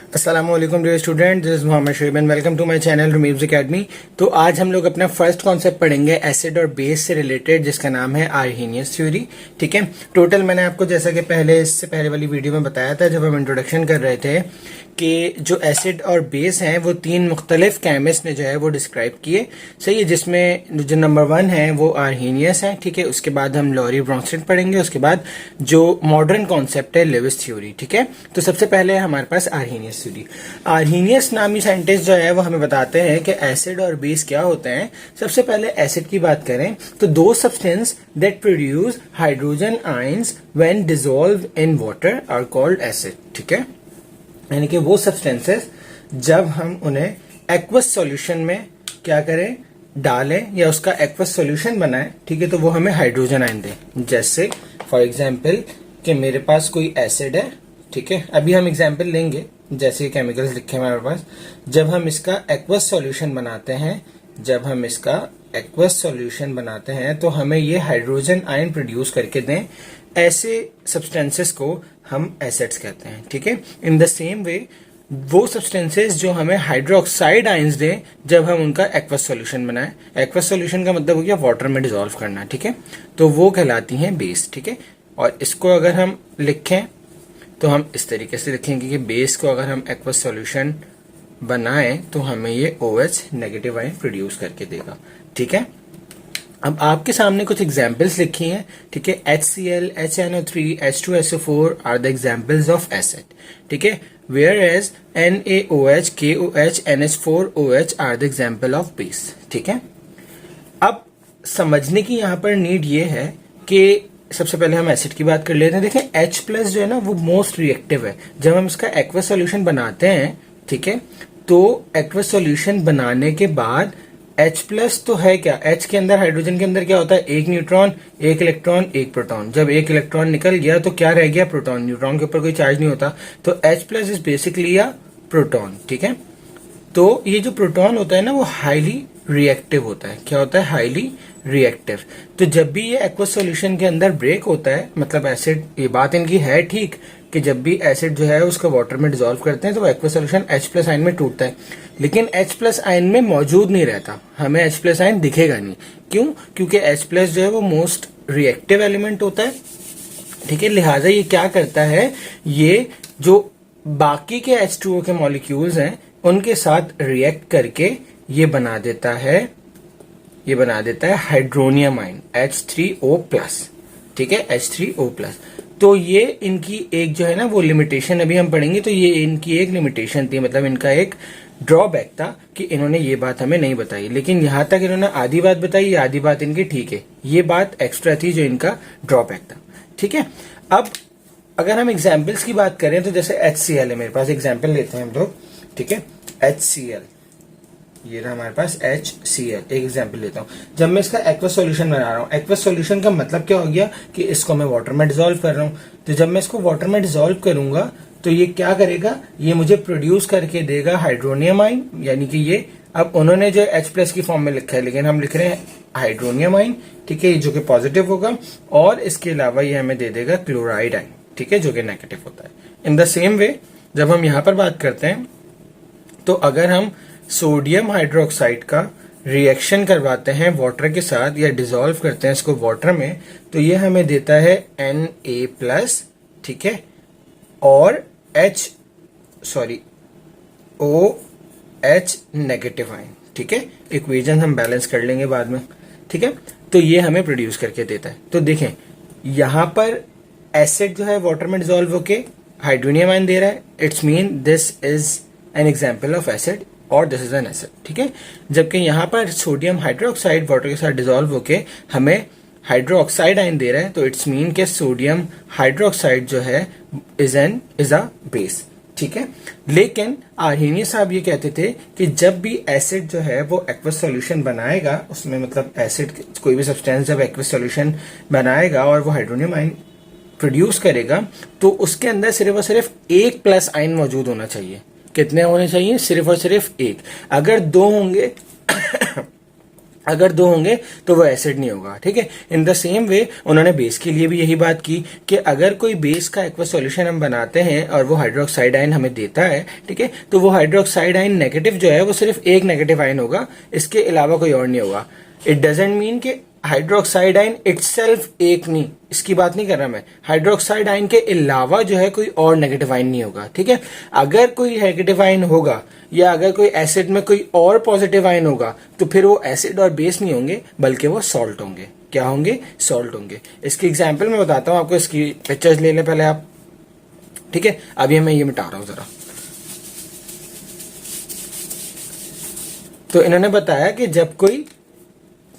अस्सलाम वालेकुम dear student, this is Mohammad Shoaib and welcome to my channel रूमीब्स एकेडमी। तो आज हम लोग अपना फर्स्ट कॉन्सेप्ट पढ़ेंगे एसिड और बेस से रिलेटेड, जिसका नाम है आर्हेनियस थ्योरी। ठीक है, टोटल मैंने आपको जैसा कि इससे पहले वाली वीडियो में बताया था जब हम इंट्रोडक्शन कर रहे थे कि जो एसिड और बेस हैं वो तीन मुख्तलिफ केमिस्ट ने जो है वो डिस्क्राइब किए। सही है, जिसमें जो नंबर 1 है वो आर्हेनियस है। ठीक है, उसके बाद हम लॉरी ब्रॉन्स्टेड पढ़ेंगे, उसके बाद जो मॉडर्न कॉन्सेप्ट है लेविस थ्योरी। ठीक है, तो सबसे पहले हमारे पास आर्हेनियस थ्योरी। आर्हेनियस नामी साइंटिस्ट जो है वो हमें बताते हैं कि एसिड और बेस क्या होते हैं। सबसे पहले एसिड की बात करें तो दो substance that produce hydrogen ions when dissolve in water are called acid. ठीक है, यानी कि वो सब्सटेंसेस जब हम उन्हें एक्वस सॉल्यूशन में क्या करें, डालें या उसका एक्वस सॉल्यूशन बनाएं, ठीक है, तो वो हमें हाइड्रोजन आयन दें। जैसे फॉर एग्जांपल कि मेरे पास कोई एसिड है, ठीक है, अभी हम एग्जांपल लेंगे जैसे केमिकल्स लिखे हैं हमारे पास। जब हम इसका एक्वस सॉल्यूशन बनाते हैं तो हमें ये हाइड्रोजन आयन प्रोड्यूस करके दें। ऐसे सब्सटेंसेस को हम एसिड्स कहते हैं। ठीक है, इन द सेम वे वो सब्सटेंसेस जो हमें हाइड्रोक्साइड आयंस दें जब हम उनका एक्वस सॉल्यूशन बनाएं। एक्वस सॉल्यूशन का मतलब हो गया वाटर में डिसॉल्व करना। ठीक है, तो वो कहलाती हैं बेस। ठीक है, और इसको अगर हम लिखें तो हम इस तरीके से लिखेंगे कि बेस को अगर हम एक्वस सॉल्यूशन बनाएं तो हमें ये OH नेगेटिव आयन प्रोड्यूस करके देगा। ठीक है, अब आपके सामने कुछ एग्जाम्पल्स लिखी हैं। ठीक है, HCl, HNO3, H2SO4 are the examples of acid. ठीक है, whereas NaOH, KOH, NH4OH are the example of base. ठीक है, अब समझने की यहाँ पर नीड ये है कि सबसे पहले हम एसिड की बात कर लेते हैं। देखें H प्लस जो है ना वो मोस्ट रिएक्टिव है। जब हम इसका एक्वस सॉल्यूशन बनाते हैं, ठीक है, तो एक्वस सॉल्यूशन बनाने के बाद H प्लस तो है क्या, H के अंदर हाइड्रोजन के अंदर क्या होता है, एक न्यूट्रॉन, एक इलेक्ट्रॉन, एक प्रोटॉन। जब एक इलेक्ट्रॉन निकल गया तो क्या रह गया, प्रोटॉन। न्यूट्रॉन के ऊपर कोई चार्ज नहीं होता, तो H plus is basically a proton. ठीक है, तो ये जो प्रोटॉन होता है ना वो हाईली रिएक्टिव होता है। क्या होता है, हाईली रिएक्टिव। तो जब भी ये एक्वस सॉल्यूशन के अंदर ब्रेक होता है, मतलब एसिड, ये बात इनकी है ठीक कि जब भी एसिड जो है उसको वाटर में डिसॉल्व करते हैं तो aqueous solution H plus ion में टूटता है, लेकिन H प्लस आयन में मौजूद नहीं रहता, हमें H प्लस आयन दिखेगा नहीं। क्यों? क्योंकि H प्लस जो है वो मोस्ट रिएक्टिव एलिमेंट होता है। ठीक है, लिहाजा ये क्या करता है, ये जो बाकी के H2O के मॉलिक्यूल्स हैं उनके साथ रिएक्ट करके ये बना देता है हाइड्रोनियम आयन H3O+। ठीक है, H3O+। तो ये इनकी एक जो है ना वो लिमिटेशन अभी हम पढ़ेंगे, तो ये इनकी एक लिमिटेशन थी, मतलब इनका एक ड्रॉबैक था कि इन्होंने ये बात हमें नहीं बताई। लेकिन यहां तक इन्होंने आधी बात बताई, ये आधी बात इनकी ठीक है, ये बात एक्स्ट्रा थी जो इनका ड्रॉबैक था। ठीक है, अब अगर हम एग्जाम्पल्स की बात करें तो जैसे HCl है, मेरे पास एग्जाम्पल लेते हैं हम लोग। ठीक है, HCl, ये रहा हमारे पास HCl। एक एग्जांपल लेता हूं, जब मैं इसका एक्वस सॉल्यूशन बना रहा हूं, एक्वस सॉल्यूशन का मतलब क्या हो गया कि इसको मैं वाटर में डिसॉल्व कर रहा हूं। तो जब मैं इसको वाटर में डिसॉल्व करूंगा तो ये क्या करेगा, ये मुझे प्रोड्यूस करके देगा हाइड्रोनियम आयन, यानी कि ये, अब उन्होंने जो H प्लस की फॉर्म में लिखा है लेकिन हम लिख रहे हैं हाइड्रोनियम आयन। ठीक है, जो कि पॉजिटिव होगा, और इसके अलावा ये हमें दे देगा क्लोराइड आयन, ठीक है, जो कि नेगेटिव होता है। इन द सेम वे जब हम यहां पर बात करते हैं तो अगर हम सोडियम हाइड्रोक्साइड का रिएक्शन करवाते हैं वाटर के साथ या डिसॉल्व करते हैं इसको वाटर में, तो ये हमें देता है Na+, ठीक है, और OH नेगेटिव आयन। ठीक है, इक्वेशन हम बैलेंस कर लेंगे बाद में। ठीक है, तो ये हमें प्रोड्यूस करके देता है। तो देखें यहां पर एसिड जो है वाटर में डिसॉल्व होके हाइड्रोनियम आयन दे रहा है, it's mean this is an example of acid और दिस इज एन एसिड। ठीक है, जबकि यहां पर सोडियम हाइड्रोक्साइड वाटर के साथ डिसॉल्व होके हमें हाइड्रोक्साइड आयन दे रहा है, तो इट्स मीन के सोडियम हाइड्रोक्साइड जो है इज अ बेस। ठीक है, लेकिन आर्हेनियस साहब ये कहते थे कि जब भी एसिड जो है वो एक्वस सॉल्यूशन बनाएगा, उसमें मतलब एसिड कोई भी सब्सटेंस जब एक्वस सॉल्यूशन बनाएगा और वो हाइड्रोनियम आयन प्रोड्यूस करेगा, तो उसके अंदर सिर्फ और सिर्फ एक प्लस आयन मौजूद होना चाहिए। कितने होने चाहिए, सिर्फ और सिर्फ एक। अगर दो होंगे अगर दो होंगे तो वो एसिड नहीं होगा, ठीक है। इन द सेम वे उन्होंने बेस के लिए भी यही बात की कि अगर कोई बेस का एक्वस सॉल्यूशन हम बनाते हैं और वो हाइड्रोक्साइड आयन हमें देता है, ठीक है, तो वो हाइड्रोक्साइड आयन नेगेटिव जो है वो सिर्फ एक नेगेटिव आयन होगा, इसके अलावा कोई और नहीं होगा। इट डजेंट मीन कि हाइड्रोक्साइड आयन इटसेल्फ एक नहीं, इसकी बात नहीं कर रहा मैं, हाइड्रोक्साइड आयन के अलावा जो है कोई और नेगेटिव आयन नहीं होगा, ठीक है। अगर कोई नेगेटिव आयन होगा या अगर कोई एसिड में कोई और पॉजिटिव आयन होगा तो फिर वो एसिड और बेस नहीं होंगे बल्कि वो सॉल्ट होंगे। क्या होंगे? सॉल्ट होंगे। इसकी एग्जाम्पल मैं बताता हूं आपको, इसकी पिक्चर्स ले लें पहले आप, ठीक है। अभी मैं ये मिटा रहा हूं जरा। तो इन्होंने बताया कि जब कोई,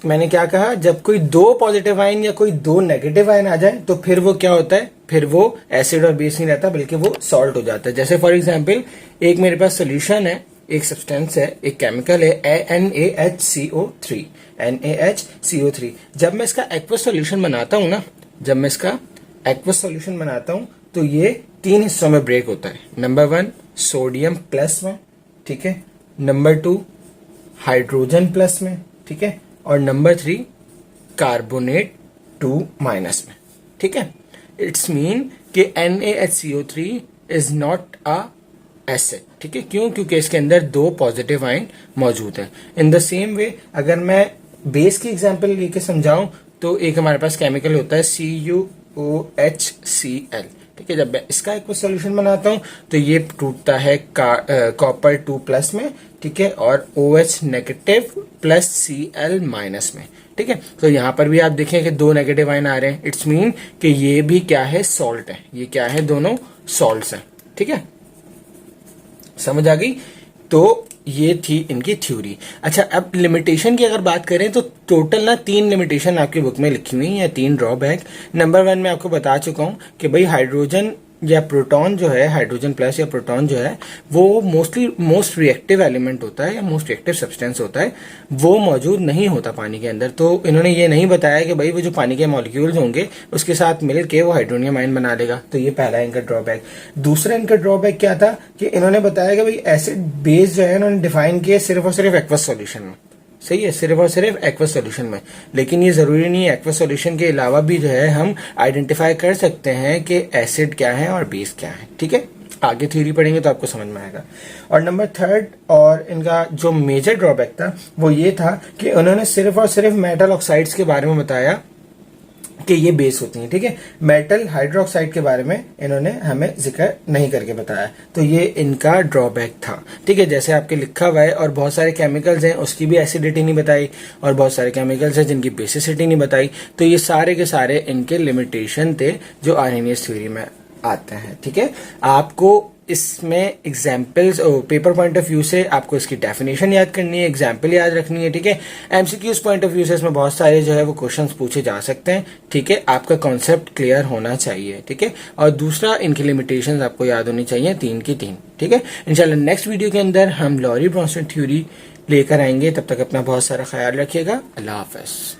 मैंने क्या कहा, जब कोई दो पॉजिटिव आयन या कोई दो नेगेटिव आयन आ जाए तो फिर वो क्या होता है, फिर वो एसिड और बेस नहीं रहता बल्कि वो सॉल्ट हो जाता है। जैसे फॉर एग्जांपल एक मेरे पास सोल्यूशन है, एक सब्सटेंस है, एक केमिकल है NaHCO3, NaHCO3। जब मैं इसका एक्वस सॉल्यूशन बनाता हूं ना, जब मैं इसका एक्वस सॉल्यूशन बनाता हूं तो ये तीन हिस्सों में ब्रेक होता है। नंबर 1 सोडियम प्लस में, ठीक है, नंबर 2 हाइड्रोजन प्लस में, ठीक है, और नंबर 3 कार्बोनेट 2 माइनस में, ठीक है। इट्स मीन कि NaHCO3 is not a acid, ठीक है। क्यों? क्योंकि इसके अंदर दो पॉजिटिव आयन मौजूद है। इन द सेम वे अगर मैं बेस की एग्जांपल लेके समझाऊं तो एक हमारे पास केमिकल होता है CuOHCl, ठीक है। जब मैं इसका एक सोल्यूशन बनाता हूं तो ये टूटता है कॉपर 2 प्लस में, ठीक है, और OH negative plus Cl minus में, ठीक है। तो यहां पर भी आप देखें कि दो नेगेटिव आयन आ रहे हैं। इट्स मीन कि ये भी क्या है, सॉल्ट है। ये क्या है, दोनों सॉल्ट्स हैं, ठीक है। समझ आ गई? तो ये थी इनकी थ्योरी। अच्छा, अब लिमिटेशन की अगर बात करें तो टोटल ना 3 लिमिटेशन आपकी बुक में लिखी हुई है, 3 ड्रॉबैक। नंबर 1 मैं आपको बता चुका हूं कि भाई हाइड्रोजन या प्रोटॉन जो है, हाइड्रोजन प्लस या प्रोटॉन जो है वो मोस्ट रिएक्टिव एलिमेंट होता है या मोस्ट रिएक्टिव सब्सटेंस होता है, वो मौजूद नहीं होता पानी के अंदर। तो इन्होंने ये नहीं बताया कि भाई वो जो पानी के मॉलिक्यूल्स होंगे उसके साथ मिलके वो हाइड्रोनियम आयन बना लेगा। तो ये पहला इनका ड्रॉबैक। दूसरा इनका ड्रॉबैक क्या था कि इन्होंने बताया कि भाई एसिड बेस जो है इन्होंने डिफाइन किया सिर्फ और सिर्फ एक्वस सॉल्यूशन में, सही है, सिर्फ और सिर्फ एक्वस सॉल्यूशन में। लेकिन ये जरूरी नहीं है, एक्वस सॉल्यूशन के अलावा भी जो है हम आइडेंटिफाई कर सकते हैं कि एसिड क्या है और बेस क्या है, ठीक है। आगे थ्योरी पढ़ेंगे तो आपको समझ में आएगा। और नंबर 3 और इनका जो मेजर ड्रॉबैक था वो ये था कि उन्होंने सिर्फ और सिर्फ मेटल ऑक्साइड्स के बारे में बताया कि ये बेस होती हैं, ठीक है। मेटल हाइड्रोक्साइड के बारे में इन्होंने हमें जिक्र नहीं करके बताया। तो ये इनका ड्रॉबैक था, ठीक है। जैसे आपके लिखा हुआ है, और बहुत सारे केमिकल्स हैं उसकी भी एसिडिटी नहीं बताई, और बहुत सारे केमिकल्स हैं जिनकी बेसिसिटी नहीं बताई। तो ये सारे के सारे इनके लिमिटेशन थे जो आर्हेनियस थ्योरी में आते हैं, ठीक है। आपको इसमें examples, paper point of view से आपको इसकी डेफिनेशन याद करनी है, एग्जाम्पल याद रखनी है, ठीक है। MCQs पॉइंट ऑफ व्यू से इसमें बहुत सारे जो है वो क्वेश्चंस पूछे जा सकते हैं, ठीक है। आपका कॉन्सेप्ट क्लियर होना चाहिए, ठीक है। और दूसरा, इनकी लिमिटेशंस आपको याद होनी चाहिए, 3 की 3, ठीक है। इंशाल्लाह नेक्स्ट वीडियो के अंदर हम लॉरी ब्रॉन्सन थ्योरी लेकर आएंगे। तब तक अपना बहुत सारा ख्याल रखिएगा। अल्लाह हाफिज।